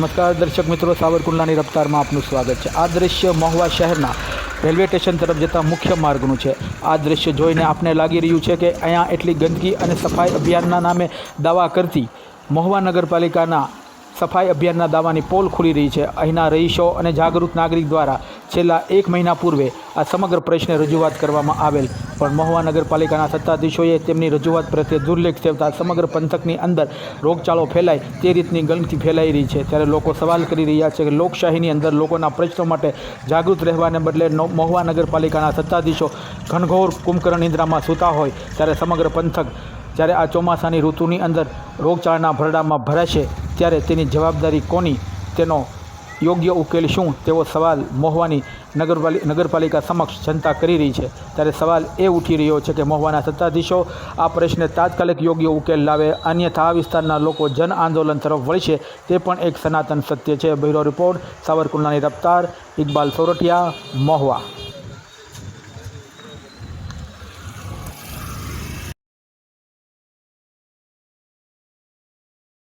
નમસ્કાર દર્શક મિત્રો, સાવરકુંડલાની રફતારમાં આપનું સ્વાગત છે। આ દ્રશ્ય મહુવા શહેરના રેલવે સ્ટેશન તરફ જતા મુખ્ય માર્ગનું છે। આ દ્રશ્ય જોઈને આપને લાગી રહ્યું છે કે અહીંયા એટલી ગંદકી અને સફાઈ અભિયાનના નામે દાવા કરતી મહુવા નગરપાલિકાના સફાઈ અભિયાનના દાવાની પોલ ખુલી રહી છે। અહીંના રહીશો અને જાગૃત નાગરિક દ્વારા છેલ્લા 1 મહિના પૂર્વે આ સમગ્ર પ્રશ્ને રજૂઆત કરવામાં આવેલ, પણ મહુવા નગરપાલિકાના સત્તાધીશોએ તેમની રજૂઆત પ્રત્યે દુર્લેખ સેવતા સમગ્ર પંથકની અંદર રોગચાળો ફેલાય તે રીતની ગંદકી ફેલાઈ રહી છે। ત્યારે લોકો સવાલ કરી રહ્યા છે કે લોકશાહીની અંદર લોકોના પ્રશ્નો માટે જાગૃત રહેવાને બદલે મહુવા નગરપાલિકાના સત્તાધીશો ઘનઘોર કુંભકર્ણ નિંદ્રામાં સૂતા હોય ત્યારે સમગ્ર પંથક જ્યારે આ ચોમાસાની ઋતુની અંદર રોગચાળાના ભરડામાં ભરાશે ત્યારે તેની જવાબદારી કોની, તેનો યોગ્ય ઉકેલ શું, તેવો સવાલ મહુવાની નગરપાલિકા સમક્ષ જનતા કરી રહી છે। ત્યારે સવાલ એ ઉઠી રહ્યો છે કે મહુવાના સત્તાધીશો આ પ્રશ્ને તાત્કાલિક યોગ્ય ઉકેલ લાવે, અન્યથા આ વિસ્તારના લોકો જન આંદોલન તરફ વળશે, તે પણ એક સનાતન સત્ય છે। Bureau report, સાવરકુંડલાની રફતાર, Iqbal Sorathiya, Mahuva.